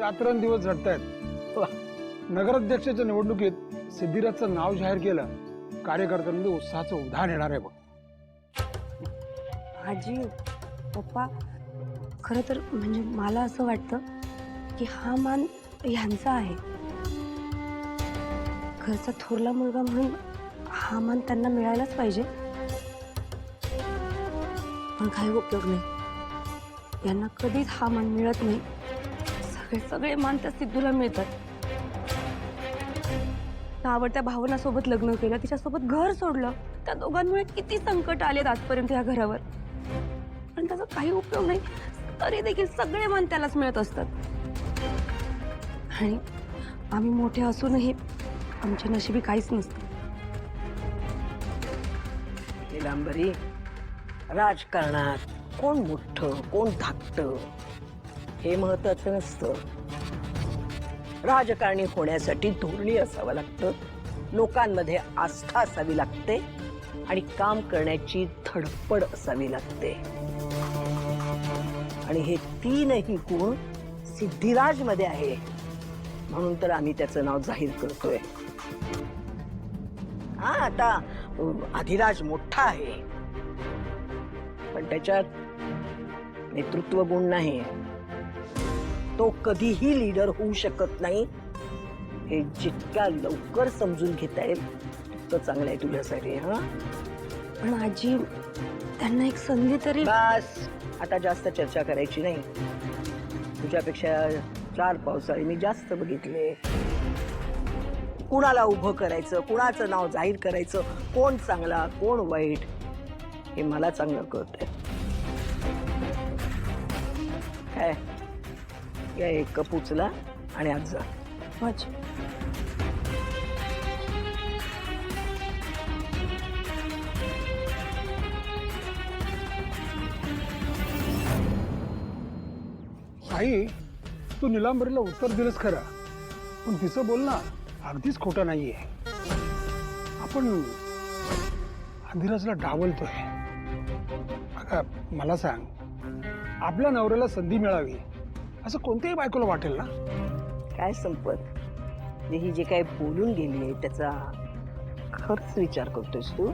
रात्रंदिवस झटतायत। नगराध्यक्षाच्या निवडणुकीत सिद्धिराजचं नाव जाहीर केलं, कार्यकर्त्यांमध्ये उत्साहाचं उधाण येणार आहे बघ। आजी पप्पा, खरं तर म्हणजे मला असं वाटतं की हा मान ह्यांचा आहे। घरचा थोरला मुलगा म्हणून हा मान त्यांना मिळायलाच पाहिजे, पण काही उपयोग नाही। यांना कधीच हा मान मिळत नाही। सगळे मान त्या सिद्धूला मिळतात। आवडत्या भावनासोबत लग्न केलं, तिच्यासोबत घर सोडलं। त्या दोघांमुळे किती संकट आलेत आजपर्यंत या घरावर, पण त्याचा काही उपयोग नाही। तरी देखील सगळे मान त्यालाच मिळत असतात। आणि आम्ही मोठे असूनही आमच्या नशिबी काहीच नसतं। निलांबरी, राजकारणात कोण मोठं कोण धाकटं हे महत्वाचं नसतं। राजकारणी होण्यासाठी धोरणी असावं लागतं, लोकांमध्ये आस्था असावी लागते आणि काम करण्याची धडपड असावी लागते। आणि हे तीनही गुण सिद्धिराज मध्ये आहे, म्हणून तर आम्ही त्याचं नाव जाहीर करतोय। हा, आता अधिराज मोठा आहे, पण त्याच्यात नेतृत्व गुण नाही। तो कधीही लीडर होऊ शकत नाही। हे जितक्या लवकर समजून घेता येईल तितकं चांगलं आहे तुझ्यासाठी। हा, पण आजी, त्यांना एक संधी तरी। बस, आता जास्त चर्चा करायची नाही। तुझ्यापेक्षा 4 पावसाळे मी जास्त बघितले। कुणाला उभं करायचं, कुणाचं नाव जाहीर करायचं, कोण चांगला कोण वाईट हे मला चांगलं कळतंय। काय या एक कप उचला आणि आज जा। आजी, आई, तू निलांबरीला उत्तर दिलंस खरं, पण तिचं बोलणं अगदीच खोटं नाहीये। आपण अधिराजला डावलतोय। अगं मला सांग, आपल्या नवऱ्याला संधी मिळावी असं कोणत्याही बायकोला वाटेल ना? काय संपत, ही जे काय बोलून गेली त्याचा खरंच विचार करतोस तू?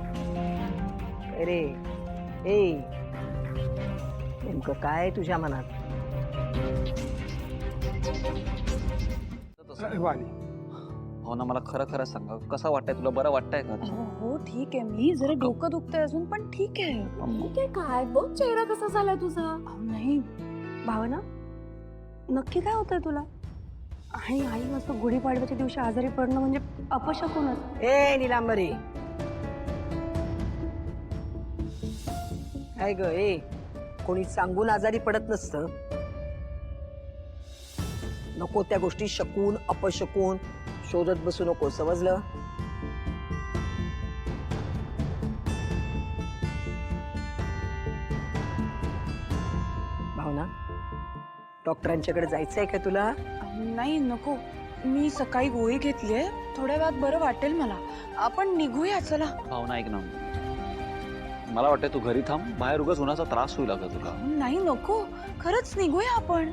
अरे ए, नेमकं काय तुझ्या मनात? वाणी, हो ना, मला खरं खरं सांगा, कसं वाटतंय तुला? बरं वाटतंय का? हो ठीक आहे, मी जरा डोकं दुखतंय अजून, पण ठीक आहे। ठीक आहे काय? बघ चेहरा कसा झाला तुझा। नाही भावना, नक्की काय होतंय तुला? आणि आई असं गुढीपाडव्याच्या दिवशी आजारी पडणं म्हणजे अपशकुनच। ए निलांबरी, काय ग? ए, कोणी सांगून आजारी पडत नसतं। नको त्या गोष्टी शकून अपशकून शोधत बसू नको, समजलं? भावना, डॉक्टरांच्याकडे जायचंय का तुला? नाही नको, मी सकाळी गोळी घेतलीये, थोड्या वेळात बरं वाटेल मला। आपण निघूया चला। भावना ऐक ना, मला वाटतंय तू घरी थांब, बाहेर उगाच उन्हाचा त्रास होईल अगं तुला। नाही नको, खरंच निघूया आपण।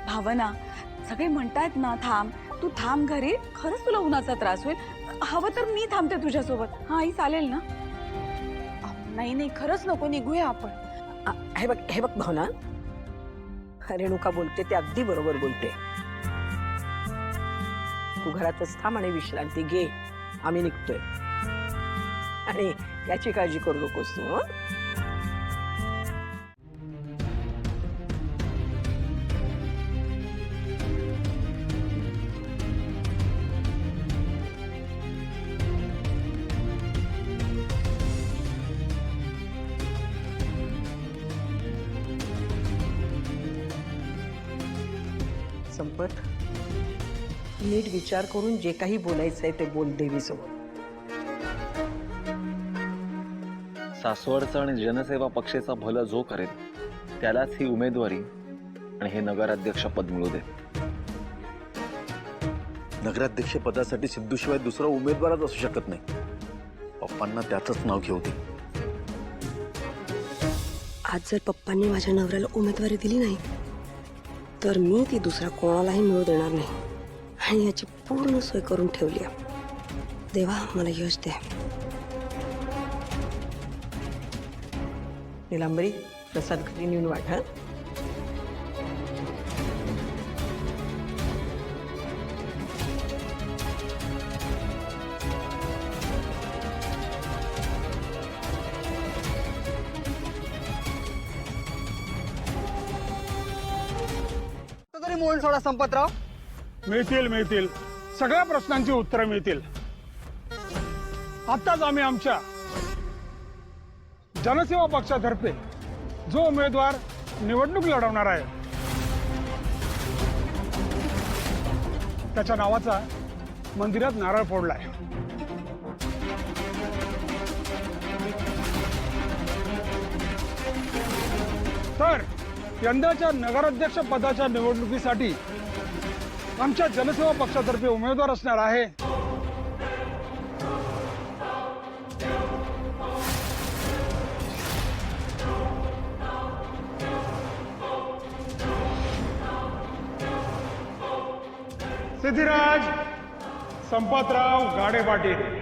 भावना, सगळे म्हणतायत ना थांब, तू थांब घरी, खरंच तुला उन्हाचा त्रास होईल। हवं तर मी थांबते तुझ्यासोबत। हा आई, चालेल ना? नाही नाही, खरंच नको, निघूया आपण। हे बघ भावना, रेणुका बोलते ते अगदी बरोबर बोलते। तू घरातच थांब आणि विश्रांती घे, आम्ही निघतोय। आणि याची काळजी करू नकोस तू। संपत, नीट विचार करून जे काही बोलायचंय ते बोल देवीसोबत। सासवडचं आणि जनसेवा पक्षाचा भलं जो करेल त्यालाच ही उमेदवारी आणि हे नगराध्यक्ष पद मिळू दे। नगराध्यक्ष पदासाठी सिद्धूशिवाय दुसरा उमेदवारच असू शकत नाही। पप्पांना त्याचंच नाव घेऊ दे। आज जर पप्पांनी माझ्या नवऱ्याला उमेदवारी दिली नाही तर मी ती दुसऱ्या कोणालाही मिळू देणार नाही आणि याची पूर्ण सोय करून ठेवली आहे. देवा मला यश दे. निलांबरी प्रसाद घरी नेऊन वाढ. तरी मोहन सोडा संपतराव. मिळतील सगळ्या प्रश्नांची उत्तरं मिळतील. आताच आम्ही आमच्या जनसेवा पक्षातर्फे जो उमेदवार निवडणूक लढवणार आहे त्याच्या नावाचा मंदिरात नारळ फोडलाय. तर यंदाच्या नगराध्यक्ष पदाच्या निवडणुकीसाठी आमच्या जनसेवा पक्षातर्फे उमेदवार असणार आहे सिद्धिराज संपतराव गाडे पाटील.